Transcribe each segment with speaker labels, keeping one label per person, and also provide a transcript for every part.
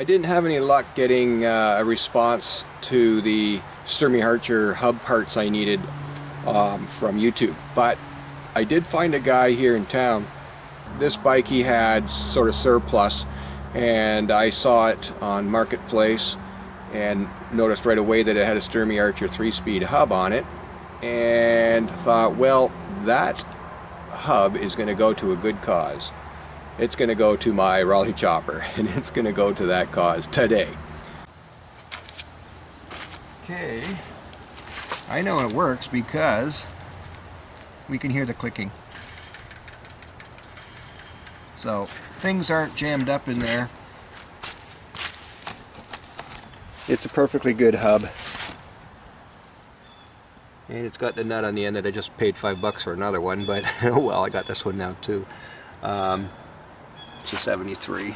Speaker 1: I didn't have any luck getting a response to the Sturmey Archer hub parts I needed from YouTube, but I did find a guy here in town. This bike he had sort of surplus, and I saw it on Marketplace and noticed right away that it had a Sturmey Archer 3-speed hub on it, and thought, well, that hub is going to go to a good cause. It's going to go to my Raleigh chopper, and it's going to go to that cause today. Okay, I know it works because we can hear the clicking. So things aren't jammed up in there. It's a perfectly good hub. And it's got the nut on the end that I just paid $5 for another one, but oh well, I got this one now too. It's a 73.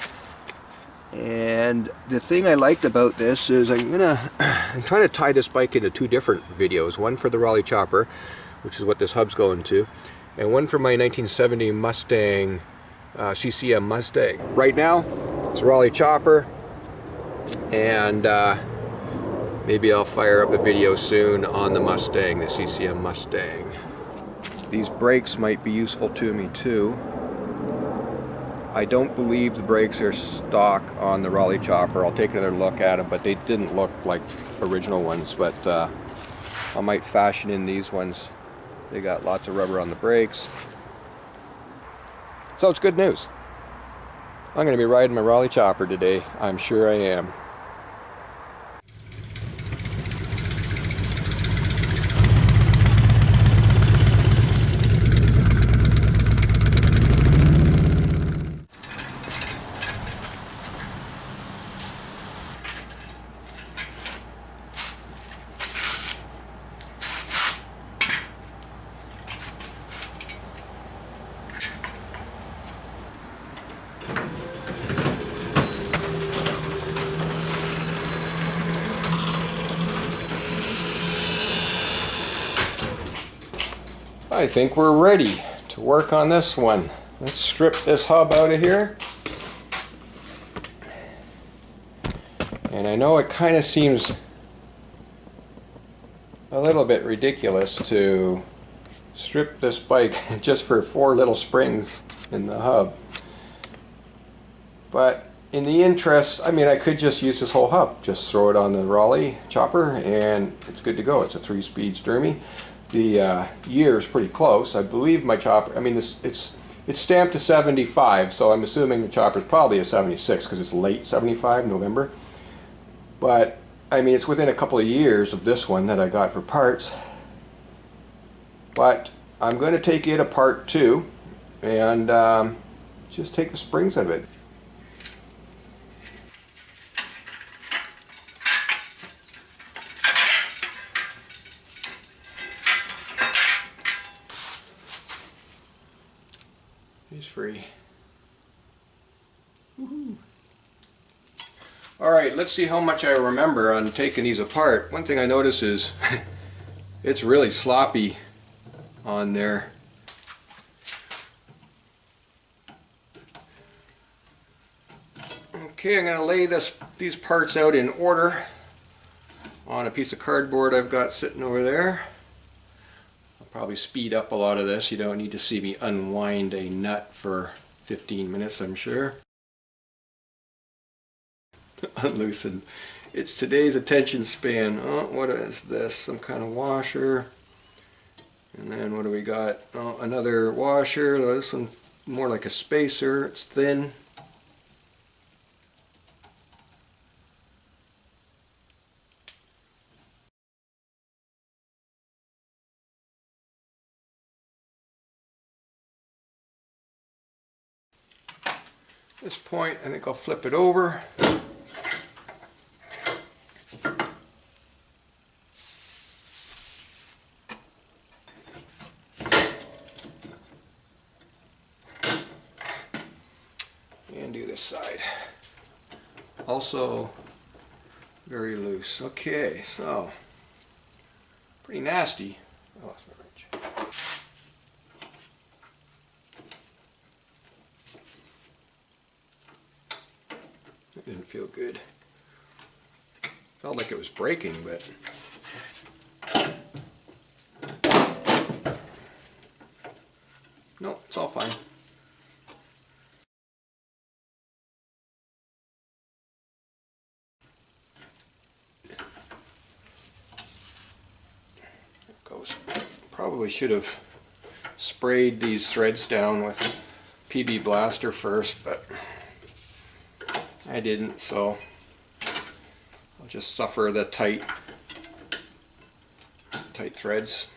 Speaker 1: And the thing I liked about this is I'm trying to tie this bike into two different videos. One for the Raleigh chopper, which is what this hub's going to, and one for my 1970 Mustang, CCM Mustang. Right now, it's a Raleigh chopper, and maybe I'll fire up a video soon on the Mustang, the CCM Mustang. These brakes might be useful to me too. I don't believe the brakes are stock on the Raleigh chopper. I'll take another look at them, but they didn't look like original ones. But I might fashion in these ones. They got lots of rubber on the brakes. So it's good news. I'm going to be riding my Raleigh chopper today. I'm sure I am. I think we're ready to work on this one. Let's strip this hub out of here. And I know it kind of seems a little bit ridiculous to strip this bike just for 4 little springs in the hub. But in the interest, I mean, I could just use this whole hub. Just throw it on the Raleigh chopper and it's good to go. It's a 3-speed Sturmey. The year is pretty close. I believe my chopper, I mean, it's stamped to 75, so I'm assuming the chopper is probably a 76 because it's late 75, November. But, I mean, it's within a couple of years of this one that I got for parts. But I'm going to take it apart too and just take the springs out of it. He's free. Alright, let's see how much I remember on taking these apart. One thing I notice is it's really sloppy on there. Okay, I'm going to lay these parts out in order on a piece of cardboard I've got sitting over there. Probably speed up a lot of this. You don't need to see me unwind a nut for 15 minutes, I'm sure. Unloosen. It's today's attention span. Oh, what is this? Some kind of washer. And then what do we got? Oh, another washer. Oh, this one more like a spacer. It's thin. At this point, I think I'll flip it over. And do this side. Also very loose. Okay, so pretty nasty. Oh, that's my wrench. feel good. Felt like it was breaking, but no, it's all fine. There it goes. Probably should have sprayed these threads down with PB Blaster first, but I didn't, so I'll just suffer the tight threads.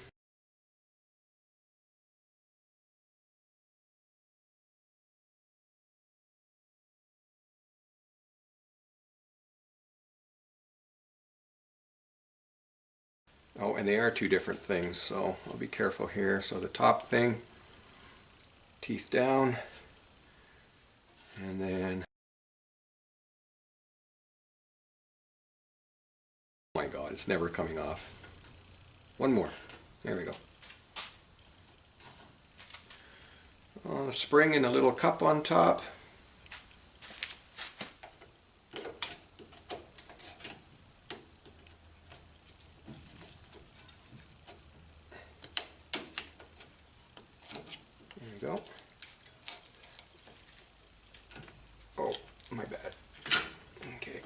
Speaker 1: Oh, and they are two different things, so I'll be careful here. So the top thing, teeth down, and then, oh my God, it's never coming off. One more. There we go. A spring and a little cup on top. There we go. Oh, my bad. Okay.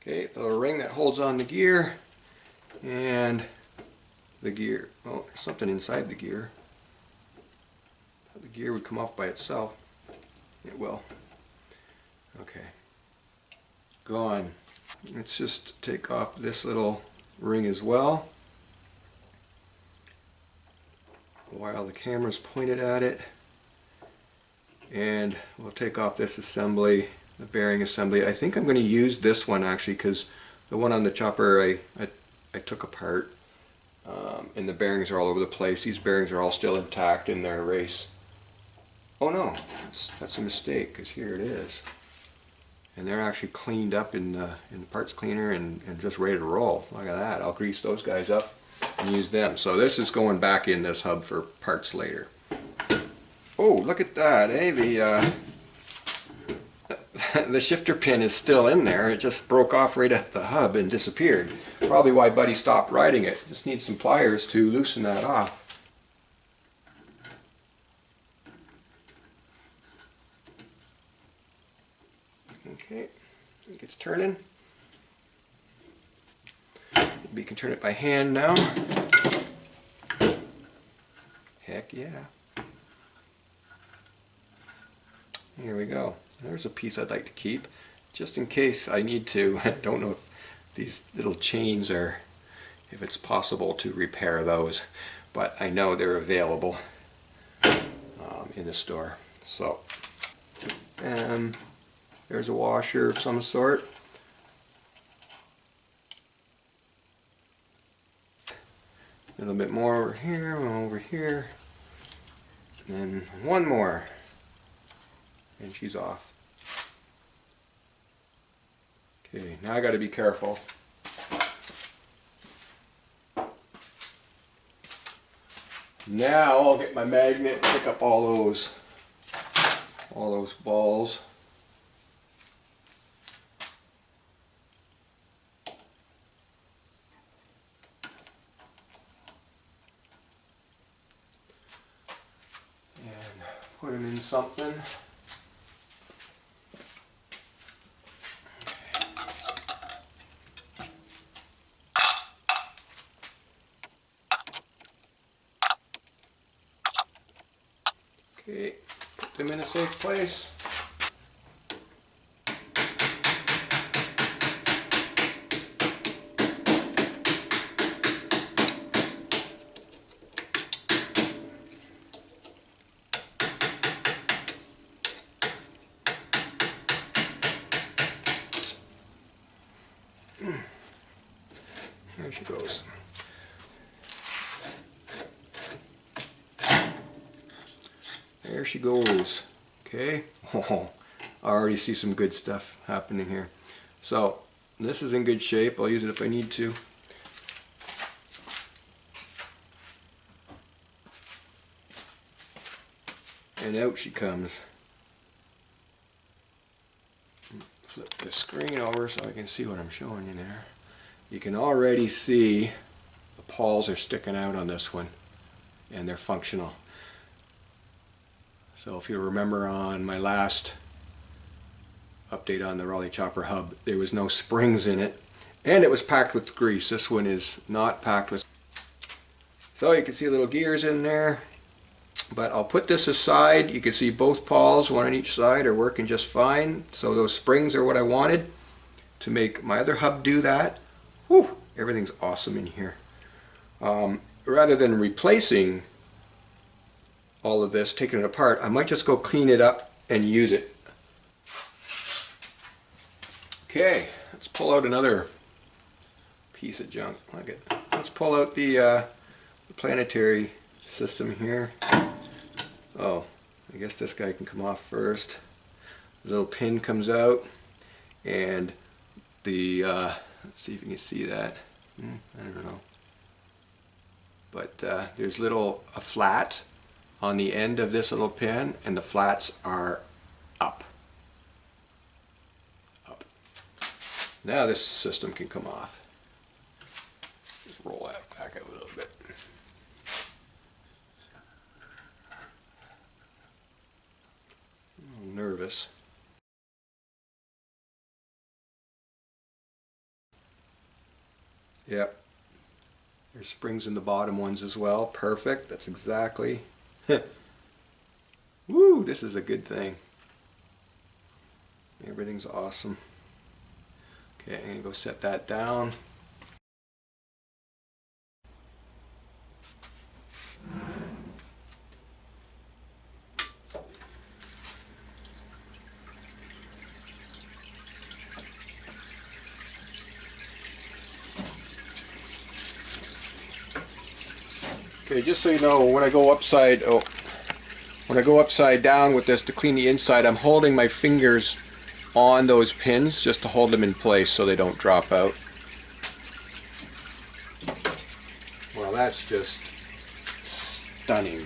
Speaker 1: Okay, the ring that holds on the gear, and the gear. Oh, there's something inside the gear. The gear would come off by itself. It will. Okay. Gone. Let's just take off this little ring as well, while the camera's pointed at it. And we'll take off this assembly, the bearing assembly. I think I'm going to use this one actually, because the one on the chopper I took apart, and the bearings are all over the place. These bearings are all still intact in their race. Oh no, that's a mistake, because here it is. And they're actually cleaned up in the parts cleaner and just ready to roll. Look at that. I'll grease those guys up and use them. So this is going back in this hub for parts later. Oh, look at that, eh? The shifter pin is still in there. It just broke off right at the hub and disappeared. Probably why Buddy stopped riding it. Just need some pliers to loosen that off. Okay, I think it's turning. Maybe you can turn it by hand now. Heck yeah. Here we go. There's a piece I'd like to keep, just in case I need to. I don't know if these little chains are, if it's possible to repair those, but I know they're available in the store. So, there's a washer of some sort. A little bit more over here, one over here, and then one more, and she's off. Okay, now I got to be careful. Now I'll get my magnet and pick up all those balls. And put them in something. Okay, put them in a safe place. There she goes. There she goes. Okay. Oh, I already see some good stuff happening here. So this is in good shape. I'll use it if I need to. and out she comes. Flip the screen over so I can see what I'm showing you there. You can already see the pawls are sticking out on this one, and they're functional. So if you remember on my last update on the Raleigh chopper hub, there was no springs in it, and it was packed with grease. This one is not packed with. So you can see little gears in there, but I'll put this aside. You can see both pawls, one on each side, are working just fine. So those springs are what I wanted to make my other hub do that. Whew, everything's awesome in here. Rather than replacing all of this, taking it apart, I might just go clean it up and use it. Okay, let's pull out another piece of junk. Let's pull out the planetary system here. Oh, I guess this guy can come off first. The little pin comes out, and the let's see if you can see that. I don't know, but there's a flat on the end of this little pin, and the flats are up. Now this system can come off. Just roll that back out a little bit. I'm nervous. Yep. There's springs in the bottom ones as well. Perfect. That's exactly. Woo, this is a good thing. Everything's awesome. Okay, I'm going to go set that down. Okay, just so you know, when I go upside down with this to clean the inside, I'm holding my fingers on those pins just to hold them in place so they don't drop out. Well, that's just stunning.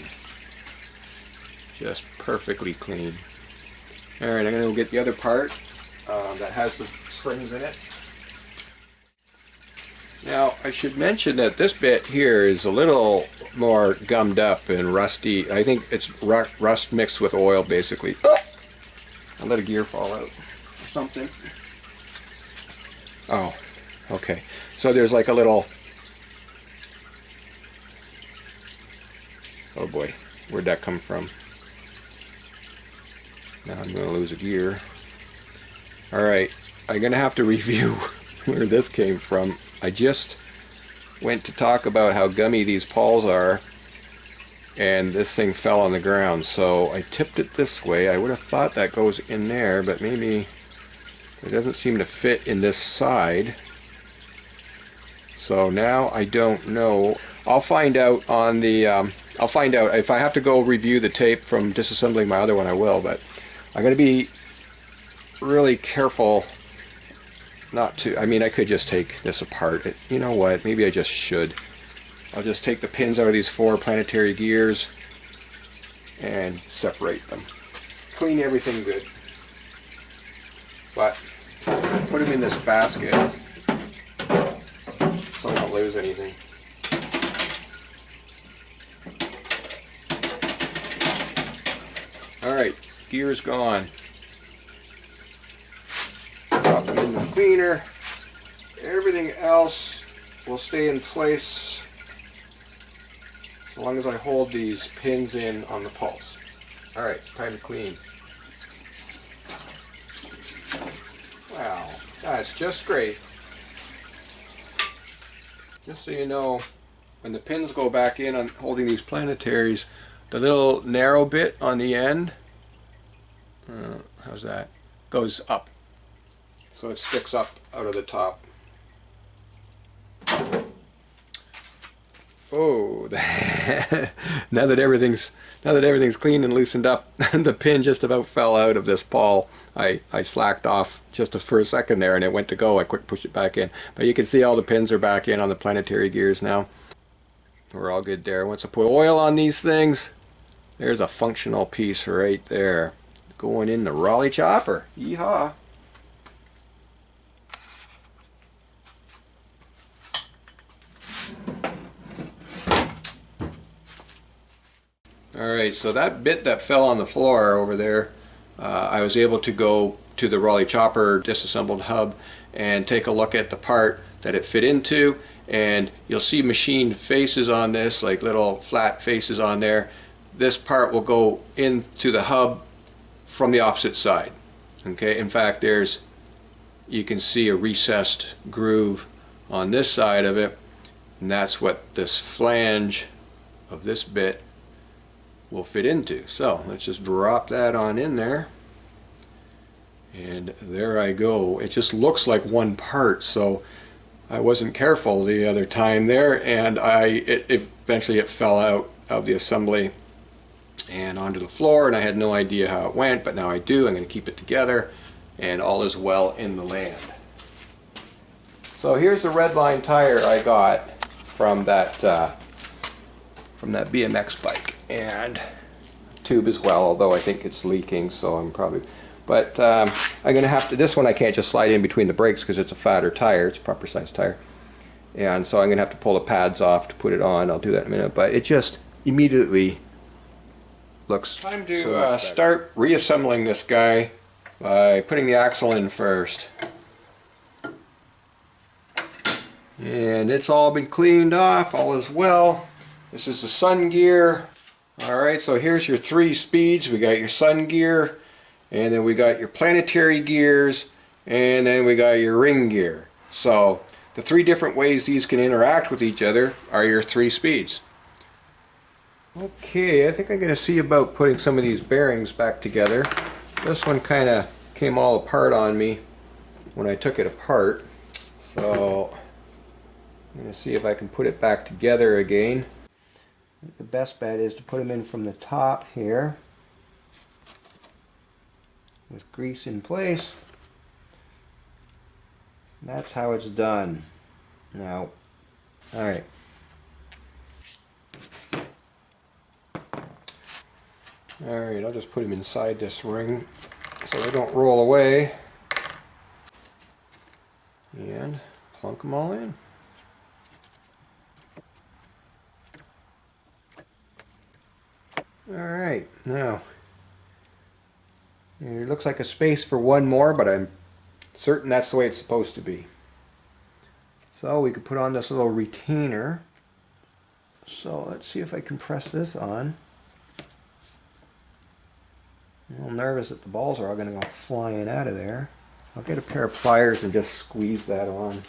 Speaker 1: Just perfectly clean. Alright, I'm going to go get the other part that has the springs in it. Now, I should mention that this bit here is a little more gummed up and rusty. I think it's rust mixed with oil, basically. Oh! I let a gear fall out. Something. Oh, okay. So there's like a little. Oh boy, where'd that come from? Now I'm going to lose a gear. Alright, I'm going to have to review where this came from. I just went to talk about how gummy these pawls are, and this thing fell on the ground. So I tipped it this way. I would have thought that goes in there, but maybe it doesn't seem to fit in this side. So now I don't know. I'll find out on the I'll find out if I have to go review the tape from disassembling my other one. I will, but I'm going to be really careful not to. I mean, I could just take this apart. You know what? Maybe I just should. I'll just take the pins out of these 4 planetary gears and separate them. Clean everything good. But put them in this basket so I don't lose anything. Alright, gears gone. Drop them in the cleaner. Everything else will stay in place so long as I hold these pins in on the pulse. Alright, time to clean. Wow, that's just great. Just so you know, when the pins go back in on holding these planetaries, the little narrow bit on the end, how's that, goes up. So it sticks up out of the top. Oh, now that everything's clean and loosened up, the pin just about fell out of this pawl. I slacked off just for a second there, and it went to go. I quick pushed it back in, but you can see all the pins are back in on the planetary gears now. We're all good there. Once I put oil on these things, There's a functional piece right there. Going in the Raleigh chopper. Yeehaw! Alright, so that bit that fell on the floor over there, I was able to go to the Raleigh chopper disassembled hub and take a look at the part that it fit into, and you'll see machined faces on this, like little flat faces on there. This part will go into the hub from the opposite side. Okay, in fact, you can see a recessed groove on this side of it, and that's what this flange of this bit will fit into. So let's just drop that on in there, and there I go. It just looks like one part, so I wasn't careful the other time there, and eventually it fell out of the assembly and onto the floor, and I had no idea how it went, but now I do. I'm going to keep it together, and all is well in the land. So here's the red line tire I got from that BMX bike, and tube as well, although I think it's leaking, so I'm probably, but I'm going to have to, this one I can't just slide in between the brakes because it's a fatter tire, it's a proper size tire, and so I'm going to have to pull the pads off to put it on. I'll do that in a minute, but it just immediately looks time to so start reassembling this guy by putting the axle in first. And it's all been cleaned off, all is well. This is the sun gear. Alright, so here's your 3 speeds. We got your sun gear, and then we got your planetary gears, and then we got your ring gear. So the 3 different ways these can interact with each other are your 3 speeds. Okay, I think I'm going to see about putting some of these bearings back together. This one kind of came all apart on me when I took it apart, so I'm going to see if I can put it back together again. I think the best bet is to put them in from the top here with grease in place. That's how it's done. Now, alright. Alright, I'll just put them inside this ring so they don't roll away. And plunk them all in. Alright, now it looks like a space for one more, but I'm certain that's the way it's supposed to be. So we could put on this little retainer. So let's see if I can press this on. I'm a little nervous that the balls are all going to go flying out of there. I'll get a pair of pliers and just squeeze that on.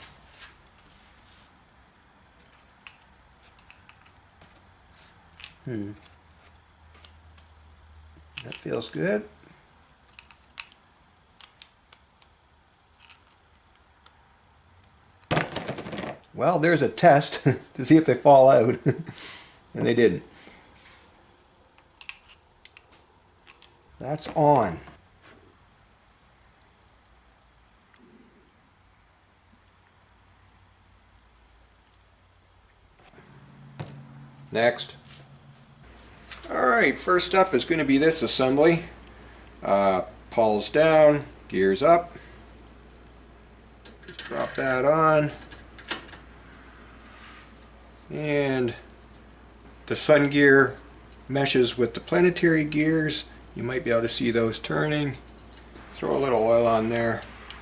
Speaker 1: That feels good. Well, there's a test to see if they fall out. And they didn't. That's on. Next. Alright, first up is going to be this assembly. Pulls down, gears up. Just drop that on. And the sun gear meshes with the planetary gears. You might be able to see those turning. Throw a little oil on there,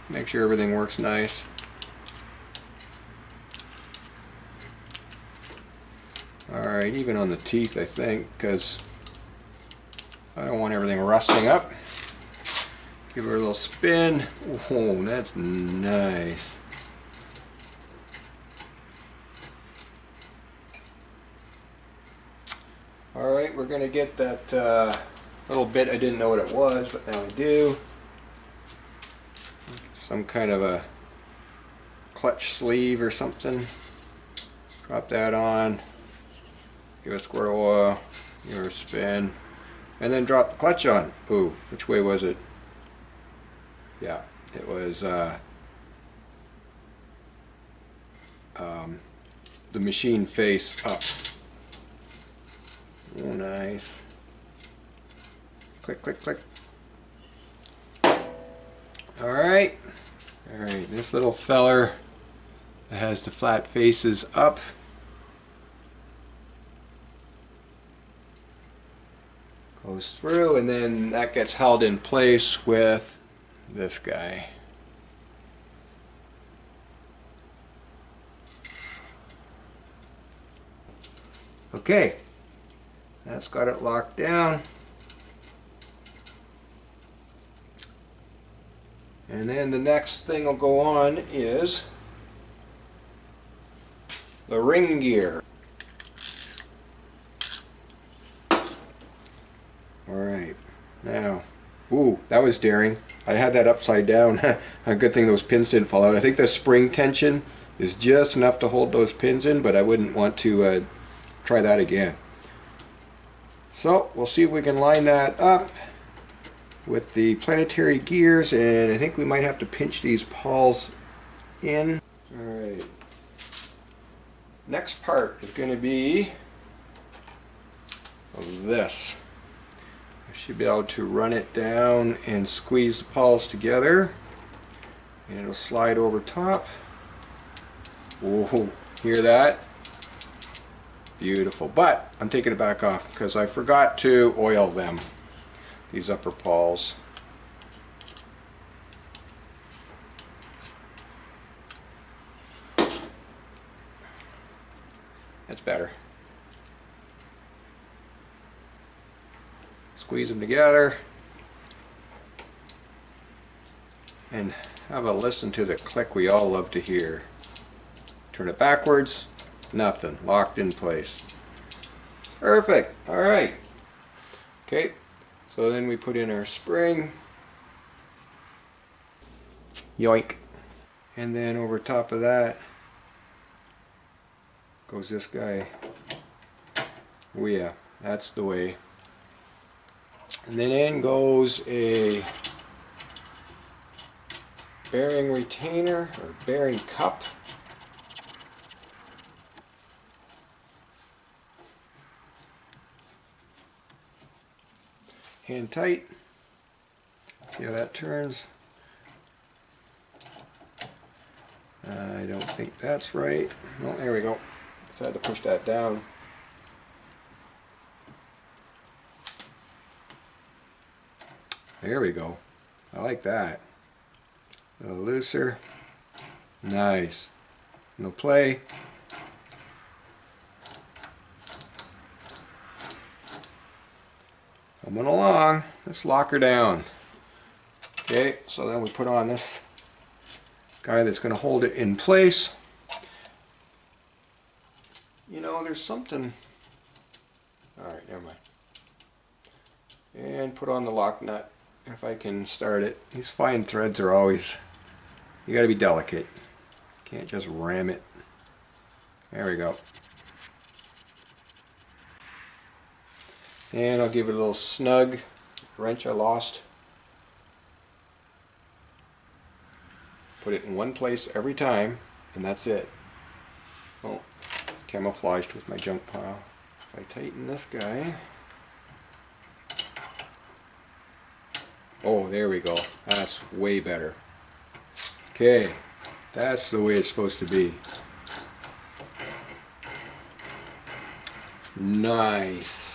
Speaker 1: make sure everything works nice. Alright, even on the teeth I think, because I don't want everything rusting up. Give her a little spin. Oh, that's nice. Alright, we're going to get that little bit. I didn't know what it was, but now I do. Some kind of a clutch sleeve or something. Drop that on. Give it a squirt of oil. Give her a spin. And then drop the clutch on. Ooh, which way was it? Yeah, it was the machine face up. Oh, nice. Click, click, click. Alright. Alright, this little feller that has the flat faces up. Goes through, and then that gets held in place with this guy. Okay, that's got it locked down. And then the next thing will go on is the ring gear. Alright, now, ooh, that was daring. I had that upside down. A good thing those pins didn't fall out. I think the spring tension is just enough to hold those pins in, but I wouldn't want to try that again. So we'll see if we can line that up with the planetary gears, and I think we might have to pinch these pawls in. Alright. Next part is going to be this. I should be able to run it down and squeeze the pawls together, and it'll slide over top. Oh, hear that? Beautiful. But I'm taking it back off because I forgot to oil them, these upper pawls. That's better. Squeeze them together and have a listen to the click we all love to hear. Turn it backwards, nothing, locked in place. Perfect. Alright. Okay, so then we put in our spring. Yoink. And then over top of that goes this guy. Oh yeah, that's the way. And then in goes a bearing retainer or bearing cup. Hand tight. See how that turns? I don't think that's right. No, there we go. So I had to push that down. There we go. I like that. A little looser. Nice. No play. Coming along. Let's lock her down. Okay, so then we put on this guy that's going to hold it in place. You know, there's something. Alright, never mind. And put on the lock nut if I can start it. These fine threads are always, you got to be delicate. Can't just ram it. There we go. And I'll give it a little snug wrench I lost. Put it in one place every time, and that's it. Oh, camouflaged with my junk pile. If I tighten this guy. Oh, there we go. That's way better. Okay, that's the way it's supposed to be. Nice.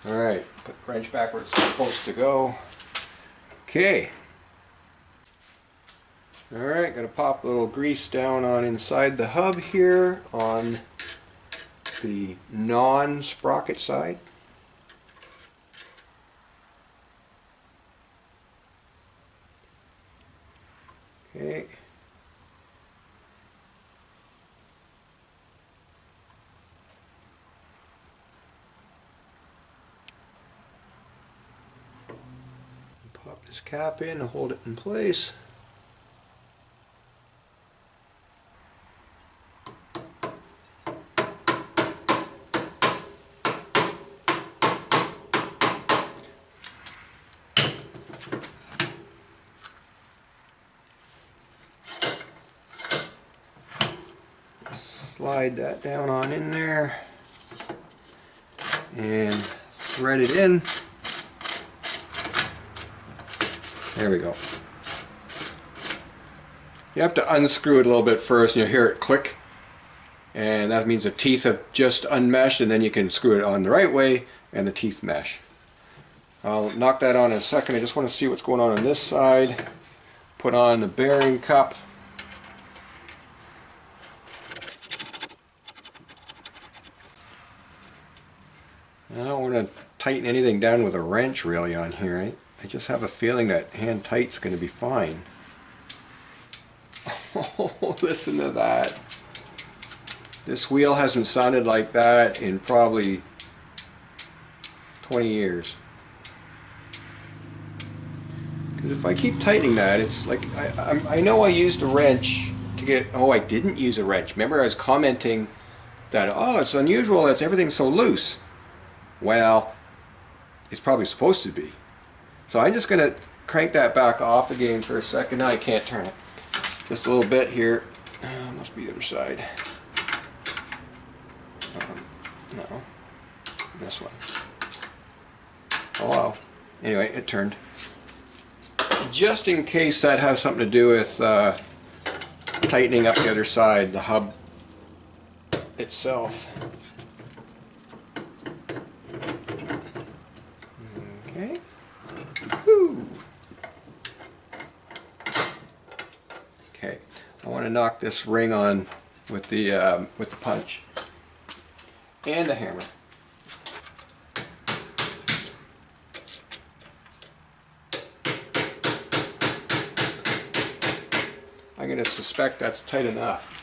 Speaker 1: Alright, put the wrench back where it's supposed to go. Okay. Alright, gotta pop a little grease down on inside the hub here on the non-sprocket side. Okay. Pop this cap in to hold it in place. Slide that down on in there and thread it in. There we go. You have to unscrew it a little bit first, and you'll hear it click. And that means the teeth have just unmeshed, and then you can screw it on the right way and the teeth mesh. I'll knock that on in a second. I just want to see what's going on this side. Put on the bearing cup. I don't want to tighten anything down with a wrench really on here. I just have a feeling that hand tight's going to be fine. Oh, listen to that. This wheel hasn't sounded like that in probably 20 years. Because if I keep tightening that, it's like, I know I used a wrench to get, oh, I didn't use a wrench. Remember I was commenting that, oh, it's unusual that everything's so loose. Well, it's probably supposed to be. So I'm just going to crank that back off again for a second. Now I can't turn it. Just a little bit here. Must be the other side. No. This one. Oh wow. Anyway, it turned. Just in case that has something to do with tightening up the other side, the hub itself. Okay. Woo. Okay. I want to knock this ring on with the punch and the hammer. I'm going to suspect that's tight enough.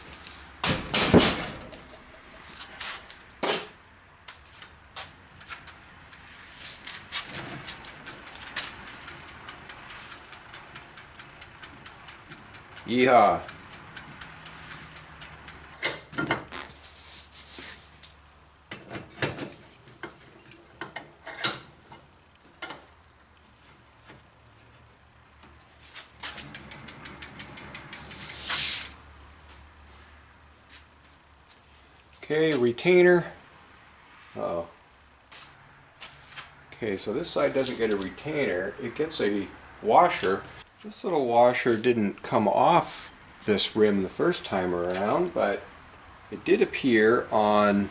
Speaker 1: Yeehaw. Okay, retainer. Uh-oh. Okay, so this side doesn't get a retainer, it gets a washer. This little washer didn't come off this rim the first time around, but it did appear on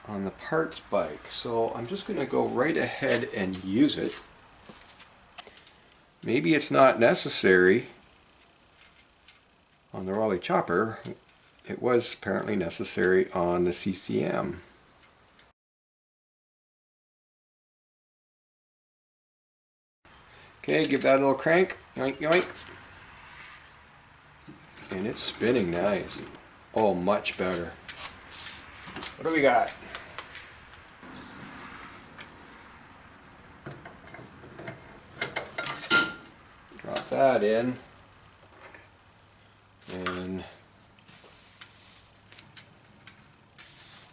Speaker 1: the parts bike. So I'm just going to go right ahead and use it. Maybe it's not necessary on the Raleigh chopper. It was apparently necessary on the CCM. Okay, give that a little crank. Yoink, yoink. And it's spinning nice. Oh, much better. What do we got? Drop that in. And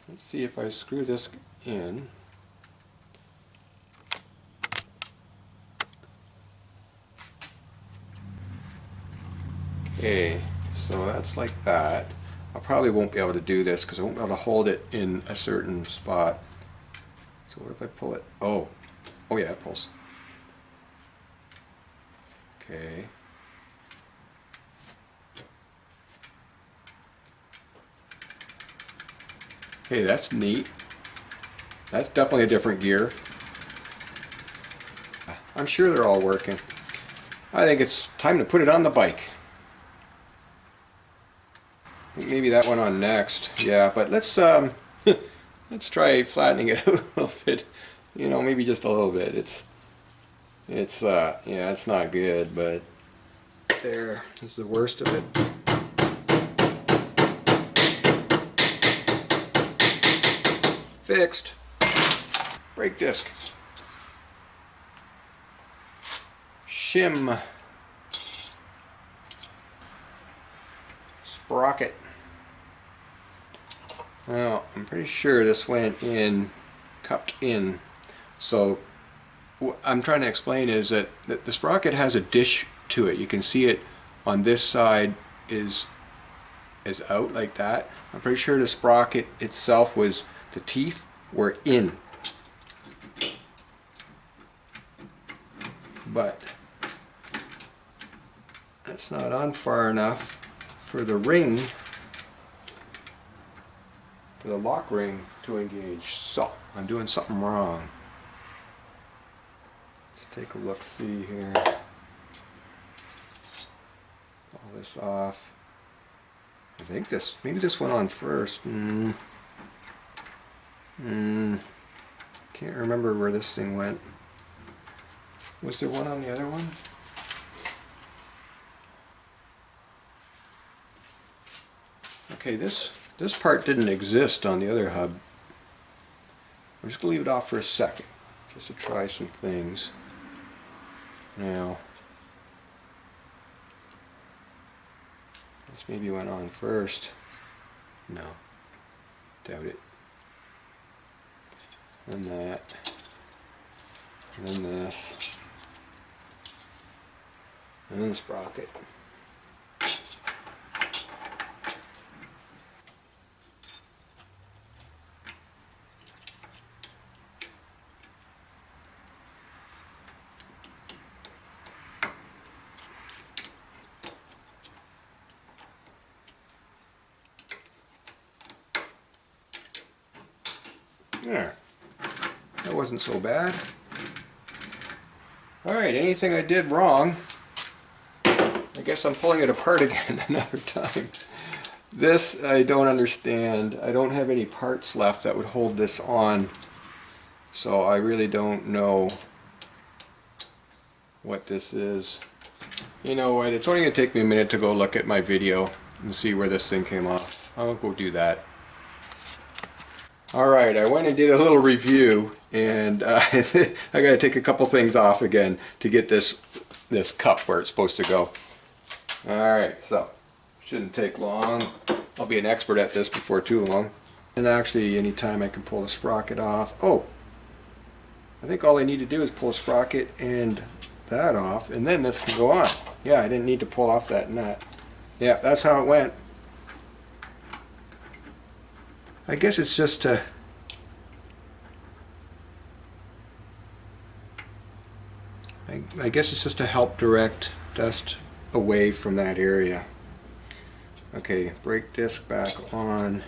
Speaker 1: let's see if I screw this in. Okay, so that's like that. I probably won't be able to do this because I won't be able to hold it in a certain spot. So what if I pull it? Oh yeah, it pulls. Okay. Hey, that's neat. That's definitely a different gear. I'm sure they're all working. I think it's time to put it on the bike. I think maybe that one on next. Yeah, but let's let's try flattening it a little bit. You know, maybe just a little bit. Yeah, it's not good, but there is the worst of it. Fixed. Brake disc. Shim. Sprocket. Now, I'm pretty sure this went in, cupped in. So what I'm trying to explain is that the sprocket has a dish to it. You can see it on this side is out like that. I'm pretty sure the sprocket itself was, the teeth were in. but that's not on far enough for the ring, for the lock ring to engage. So I'm doing something wrong. Let's take a look, see here. All this off. I think this, maybe this went on first. Can't remember where this thing went. Was there one on the other one? Okay, this part didn't exist on the other hub. I'm just going to leave it off for a second, just to try some things. Now, this maybe went on first. No, doubt it. And that, and then this, and then the sprocket. There. That wasn't so bad. Alright, anything I did wrong, I guess I'm pulling it apart again another time. This I don't understand. I don't have any parts left that would hold this on, so I really don't know what this is. You know what, it's only going to take me a minute to go look at my video and see where this thing came off. I'll go do that. Alright, I went and did a little review, and I got to take a couple things off again to get this cup where it's supposed to go. Alright, so shouldn't take long. I'll be an expert at this before too long. And actually, anytime I can pull the sprocket off. Oh, I think all I need to do is pull a sprocket and that off, and then this can go on. Yeah, I didn't need to pull off that nut. Yeah, that's how it went. I guess it's just to I guess it's just to help direct dust away from that area. Okay, brake disc back on.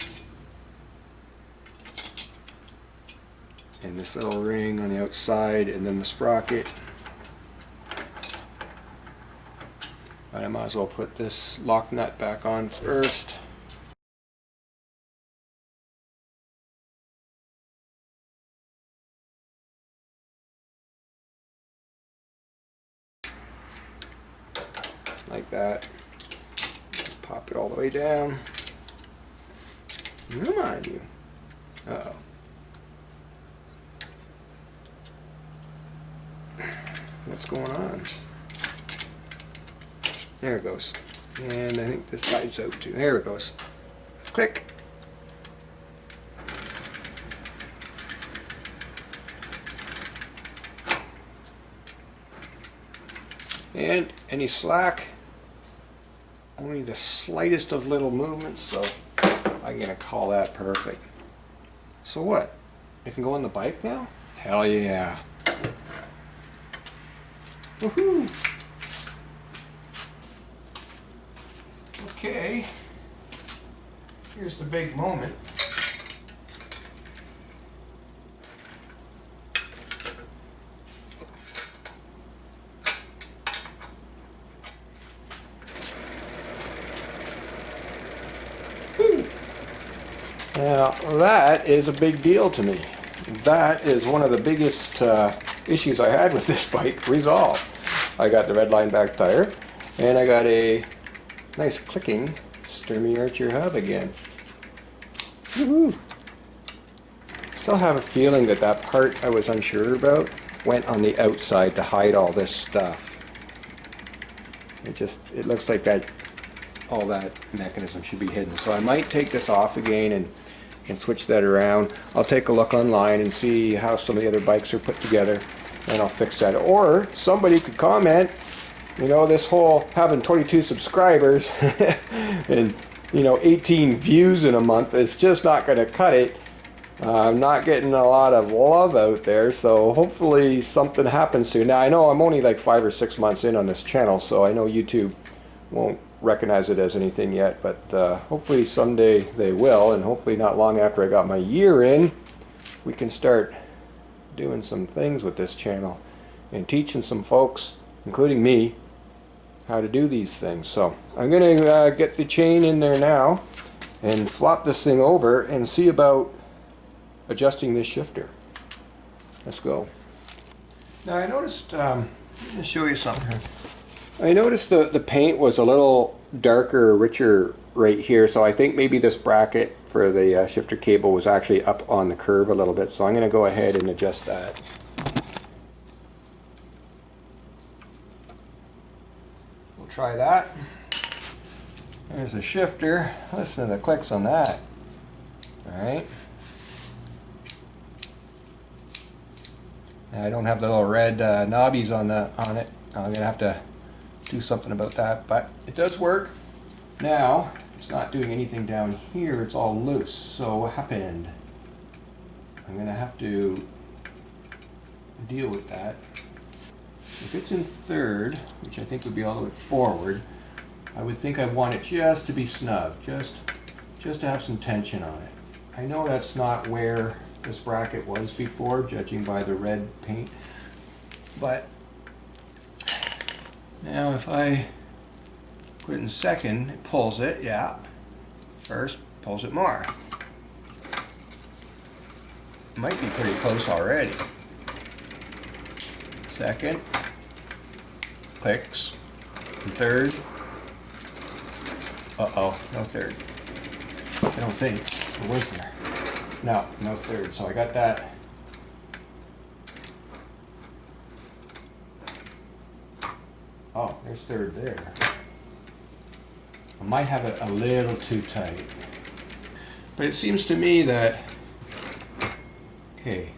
Speaker 1: And this little ring on the outside, and then the sprocket. But I might as well put this lock nut back on first. Like that. Pop it all the way down. Come on, you. Uh-oh. What's going on? There it goes. And I think this side's out too. There it goes. Click. And any slack, only the slightest of little movements, so I'm going to call that perfect. So what? It can go on the bike now? Hell yeah. Woohoo! Okay, here's the big moment. Now that is a big deal to me. That is one of the biggest issues I had with this bike resolved. I got the red line back tire, and I got a nice clicking Sturmey Archer hub again. Woohoo! Still have a feeling that that part I was unsure about went on the outside to hide all this stuff. It looks like that all that mechanism should be hidden. So I might take this off again and switch that around. I'll take a look online and see how some of the other bikes are put together, and I'll fix that. Or somebody could comment, you know, this whole having 22 subscribers and, you know, 18 views in a month is just not going to cut it. I'm not getting a lot of love out there, so hopefully something happens soon. Now I know I'm only like 5 or 6 months in on this channel, so I know YouTube won't recognize it as anything yet, but hopefully someday they will, and hopefully not long after I got my year in, we can start doing some things with this channel and teaching some folks, including me, how to do these things. So I'm going to get the chain in there now and flop this thing over and see about adjusting this shifter. Let's go. Now I noticed, let me show you something here. I noticed the paint was a little darker, richer right here, so I think maybe this bracket for the shifter cable was actually up on the curve a little bit, so I'm going to go ahead and adjust that. We'll try that. There's the shifter. Listen to the clicks on that. Alright. I don't have the little red knobbies on it. I'm going to have to do something about that, but it does work. Now, it's not doing anything down here. It's all loose. So what happened? I'm going to have to deal with that. If it's in third, which I think would be all the way forward, I would think I want it just to be snug, just to have some tension on it. I know that's not where this bracket was before, judging by the red paint, but now if I put it in second, it pulls it, yeah. First, pulls it more. Might be pretty close already. Second, clicks, and third, uh-oh, no third. I don't think, or was there? No, no third, so I got that. Oh, there's third there. I might have it a little too tight. But it seems to me that, okay,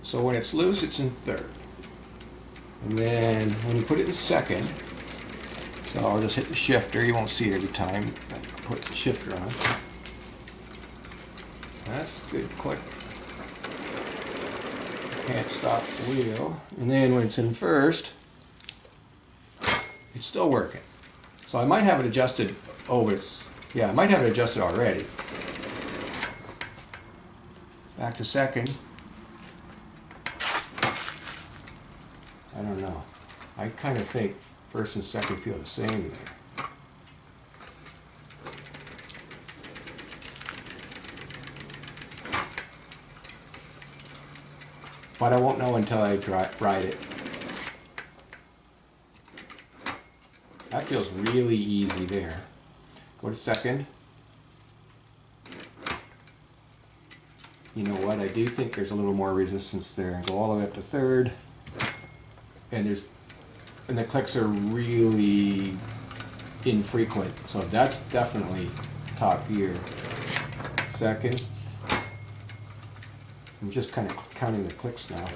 Speaker 1: so when it's loose, it's in third. And then when you put it in second, so I'll just hit the shifter. You won't see it every time I put the shifter on. That's a good click. Can't stop the wheel. And then when it's in first, it's still working. So I might have it adjusted. Oh, yeah, I might have it adjusted already. Back to second. I don't know. I kind of think first and second feel the same there. But I won't know until I ride it. That feels really easy there. Go to second. You know what? I do think there's a little more resistance there. Go all the way up to third. And the clicks are really infrequent. So that's definitely top gear. Second. I'm just kind of counting the clicks now.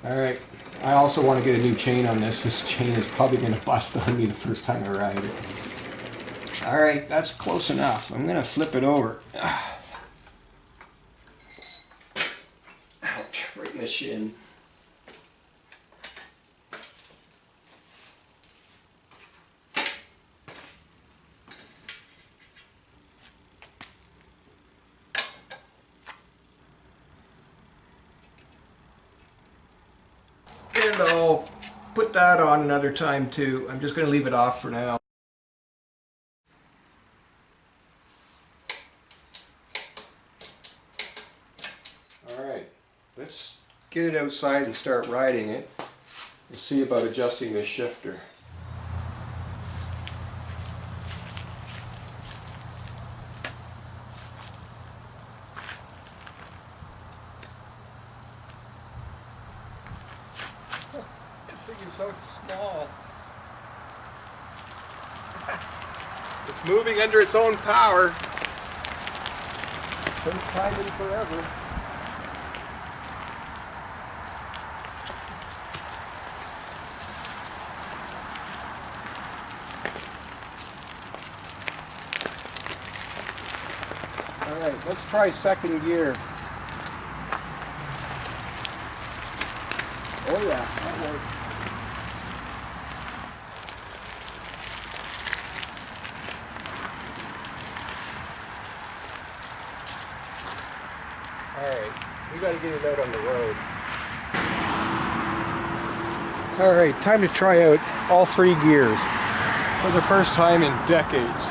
Speaker 1: Alright, I also want to get a new chain on this. This chain is probably going to bust on me the first time I ride it. Alright, that's close enough. I'm going to flip it over. Ouch, right in the shin. And I'll put that on another time too. I'm just going to leave it off for now. Alright, let's get it outside and start riding it and see about adjusting this shifter. This thing is so small. It's moving under its own power. First time in forever. Alright, let's try second gear. Oh yeah, that works. Alright, we gotta get it out on the road. Alright, time to try out all 3 gears for the first time in decades.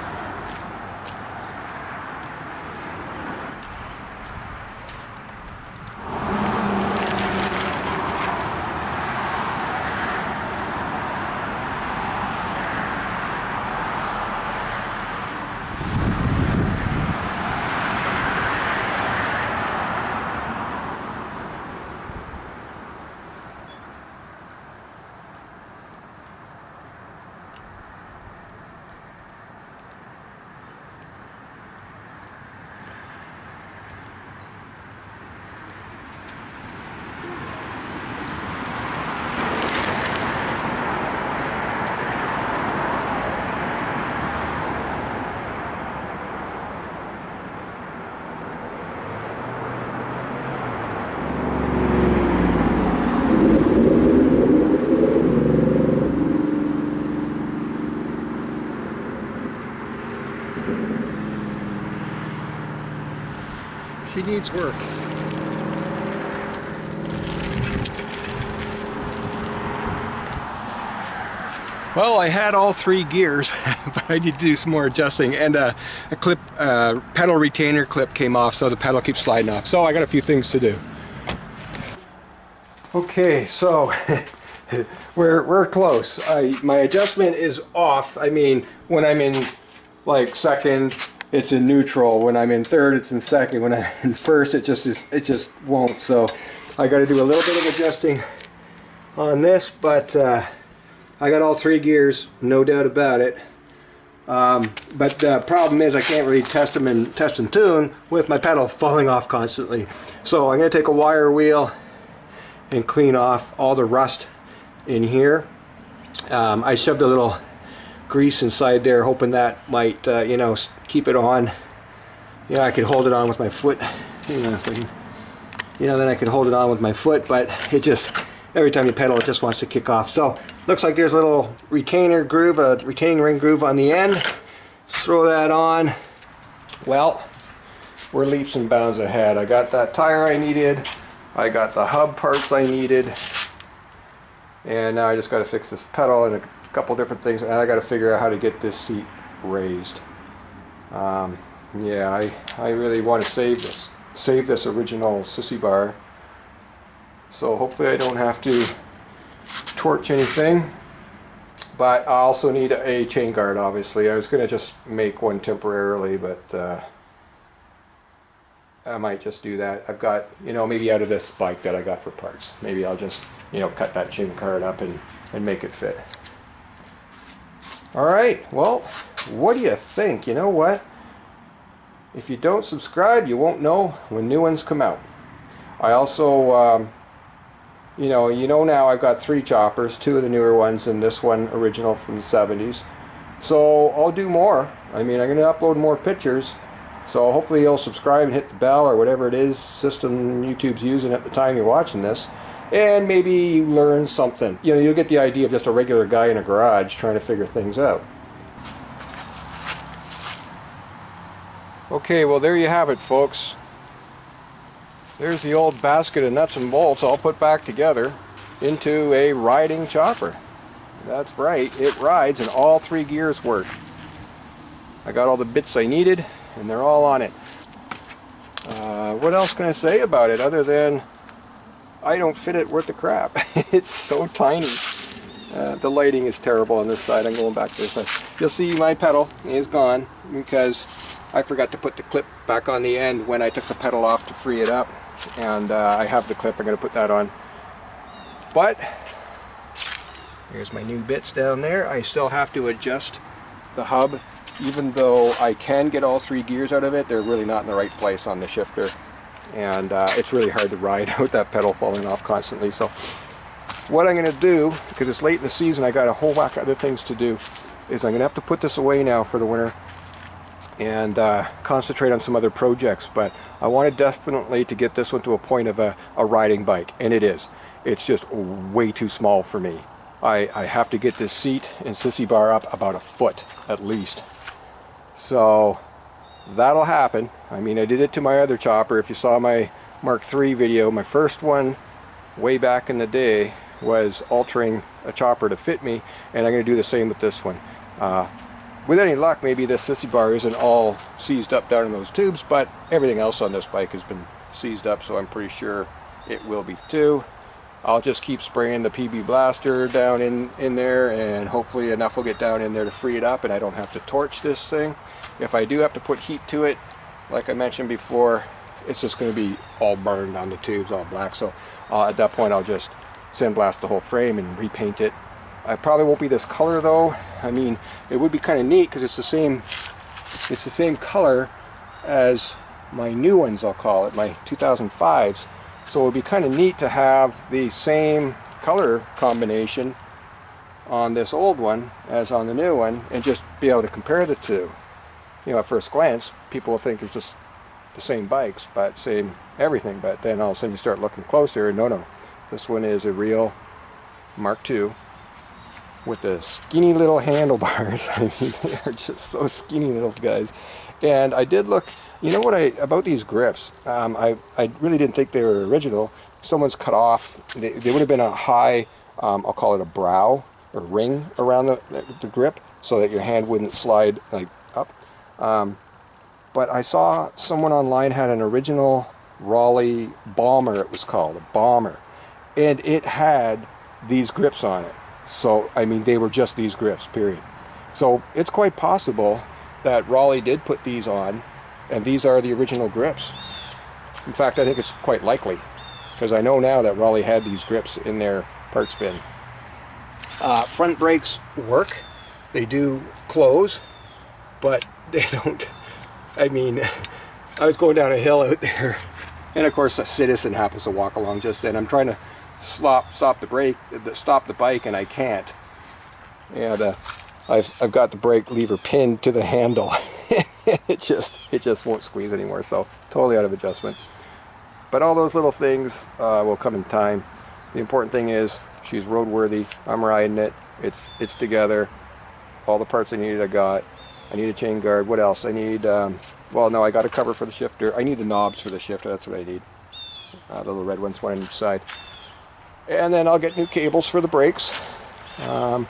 Speaker 1: She needs work. Well, I had all 3 gears, but I need to do some more adjusting, and a clip, pedal retainer clip came off, so the pedal keeps sliding off. So I got a few things to do. Okay, so we're close. My adjustment is off. I mean, when I'm in like second, it's in neutral. When I'm in third, it's in second. When I'm in first, it just won't. So I got to do a little bit of adjusting on this, but I got all 3 gears, no doubt about it. But the problem is I can't really test and tune with my pedal falling off constantly. So I'm going to take a wire wheel and clean off all the rust in here. I shoved a little grease inside there, hoping that might, you know, keep it on. You know, I could hold it on with my foot. Hang on a second. You know, then I could hold it on with my foot, but it just, every time you pedal, it just wants to kick off. So, looks like there's a little retainer groove, a retaining ring groove on the end. Let's throw that on. Well, we're leaps and bounds ahead. I got that tire I needed. I got the hub parts I needed. And now I just got to fix this pedal and a couple different things, and I got to figure out how to get this seat raised. Yeah, I really want to save this original sissy bar, so hopefully I don't have to torch anything. But I also need a chain guard, obviously. I was going to just make one temporarily, but I might just do that. I've got, you know, maybe out of this bike that I got for parts, maybe I'll just, you know, cut that chain guard up and make it fit. Alright, well, what do you think? You know what? If you don't subscribe, you won't know when new ones come out. I also, you know now I've got 3 choppers, 2 of the newer ones and this one original from the 70s. So I'll do more. I mean, I'm going to upload more pictures. So hopefully you'll subscribe and hit the bell or whatever it is system YouTube's using at the time you're watching this. And maybe you learn something. You know, you'll get the idea of just a regular guy in a garage trying to figure things out. Okay, well there you have it, folks. There's the old basket of nuts and bolts all put back together into a riding chopper. That's right, it rides and all 3 gears work. I got all the bits I needed and they're all on it. What else can I say about it other than I don't fit it worth the crap. It's so tiny. The lighting is terrible on this side. I'm going back to this side. You'll see my pedal is gone because I forgot to put the clip back on the end when I took the pedal off to free it up. And I have the clip. I'm going to put that on. But here's my new bits down there. I still have to adjust the hub. Even though I can get all 3 gears out of it, they're really not in the right place on the shifter. And it's really hard to ride with that pedal falling off constantly. So what I'm going to do, because it's late in the season, I got a whole whack of other things to do, is I'm going to have to put this away now for the winter. and concentrate on some other projects. But I wanted definitely to get this one to a point of a riding bike, and it is. It's just way too small for me. I have to get this seat and sissy bar up about a foot at least. So that'll happen. I mean, I did it to my other chopper. If you saw my Mark III video, my first one way back in the day was altering a chopper to fit me, and I'm going to do the same with this one. With any luck, maybe this sissy bar isn't all seized up down in those tubes, but everything else on this bike has been seized up, so I'm pretty sure it will be too. I'll just keep spraying the PB blaster down in there, and hopefully enough will get down in there to free it up and I don't have to torch this thing. If I do have to put heat to it, like I mentioned before, it's just going to be all burned on the tubes, all black. So at that point I'll just sandblast the whole frame and repaint it. I probably won't be this color though. I mean, it would be kind of neat because it's the same color as my new ones, I'll call it, my 2005s. So it would be kind of neat to have the same color combination on this old one as on the new one, and just be able to compare the two. You know, at first glance, people will think it's just the same bikes, but same everything. But then all of a sudden you start looking closer, and no, this one is a real Mark II with the skinny little handlebars. I mean, they are just so skinny little guys. And I did look, you know what about these grips, I really didn't think they were original. Someone's cut off, they would have been a high, I'll call it a brow or ring around the grip, so that your hand wouldn't slide like up. But I saw someone online had an original Raleigh Bomber, it was called, a Bomber. And it had these grips on it. So, I mean, they were just these grips, period. So it's quite possible that Raleigh did put these on, and these are the original grips. In fact, I think it's quite likely, because I know now that Raleigh had these grips in their parts bin. Front brakes work. They do close, but they don't. I mean, I was going down a hill out there, and of course a citizen happens to walk along just then. I'm trying to stop the bike, and I can't. And I've got the brake lever pinned to the handle. it just won't squeeze anymore, so totally out of adjustment. But all those little things will come in time. The important thing is she's roadworthy. I'm riding it. It's together. All the parts I needed I got. I need a chain guard. What else? I need, well, no, I got a cover for the shifter. I need the knobs for the shifter. That's what I need. The little red ones, one on each side. And then I'll get new cables for the brakes. Yeah,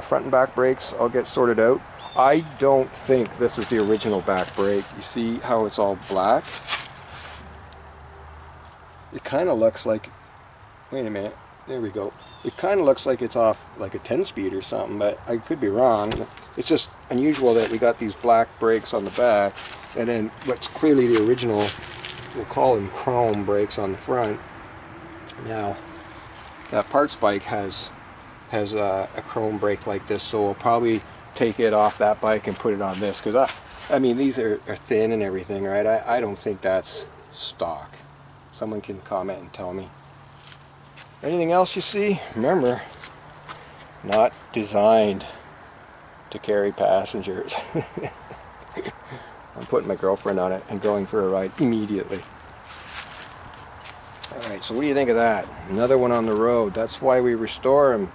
Speaker 1: front and back brakes I'll get sorted out. I don't think this is the original back brake. You see how it's all black? It kind of looks like, wait a minute, there we go. It kind of looks like it's off like a 10-speed or something, but I could be wrong. It's just unusual that we got these black brakes on the back, and then what's clearly the original, we'll call them chrome brakes on the front. Now, that parts bike has a chrome brake like this, so we'll probably take it off that bike and put it on this, because I mean, these are thin and everything, right? I don't think that's stock. Someone can comment and tell me. Anything else you see? Remember, not designed to carry passengers. I'm putting my girlfriend on it and going for a ride immediately. Alright, so what do you think of that? Another one on the road. That's why we restore them.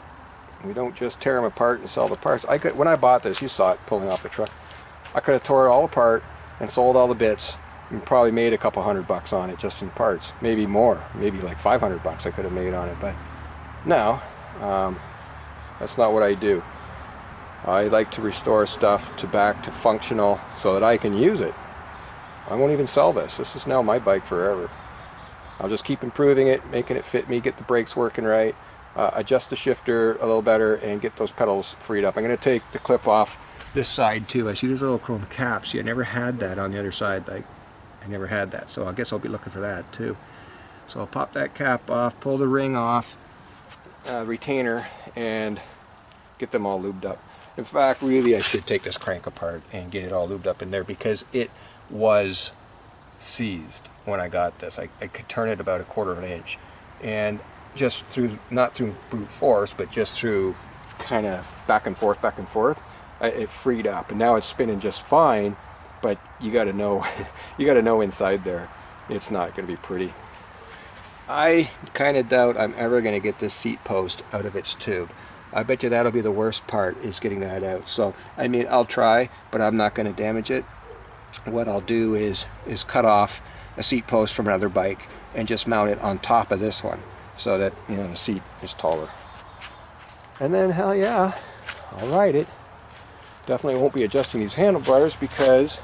Speaker 1: We don't just tear them apart and sell the parts. When I bought this, you saw it pulling off the truck. I could have tore it all apart and sold all the bits and probably made a couple $100 on it just in parts. Maybe more. Maybe like $500 I could have made on it. But no, that's not what I do. I like to restore stuff back to functional so that I can use it. I won't even sell this. This is now my bike forever. I'll just keep improving it, making it fit me, get the brakes working right, adjust the shifter a little better, and get those pedals freed up. I'm going to take the clip off this side too. I see these little chrome caps. See, I never had that on the other side. I never had that, so I guess I'll be looking for that too. So I'll pop that cap off, pull the ring off, retainer, and get them all lubed up. In fact, really I should take this crank apart and get it all lubed up in there, because it was seized when I got this. I could turn it about 1/4 of an inch, and just through, not through brute force, but just through kind of back and forth,
Speaker 2: it freed up, and now it's spinning just fine. But you got to know, you got to know inside there, it's not going to be pretty.
Speaker 1: I kind of doubt I'm ever going to get this seat post out of its tube. I bet you that'll be the worst part, is getting that out. So, I mean, I'll try, but I'm not going to damage it. What I'll do is cut off a seat post from another bike and just mount it on top of this one so that, you know, the seat is taller. And then, hell yeah, I'll ride it. Definitely won't be adjusting these handlebars because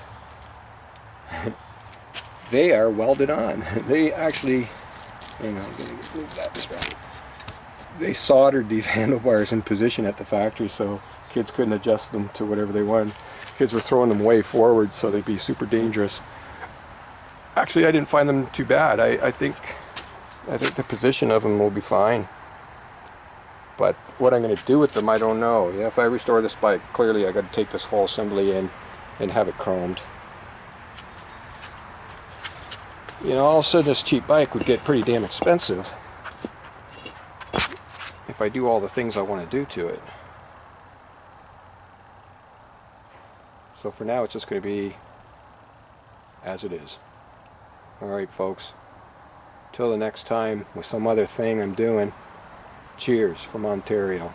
Speaker 1: they are welded on. They actually, hang on, I'm gonna move that strap. They soldered these handlebars in position at the factory so kids couldn't adjust them to whatever they wanted. Kids were throwing them way forward so they'd be super dangerous. Actually, I didn't find them too bad. I think the position of them will be fine. But what I'm going to do with them, I don't know. Yeah, if I restore this bike, clearly I got to take this whole assembly in and have it chromed. You know, all of a sudden this cheap bike would get pretty damn expensive if I do all the things I want to do to it. So for now, it's just going to be as it is. Alright, folks. Till the next time with some other thing I'm doing, cheers from Ontario.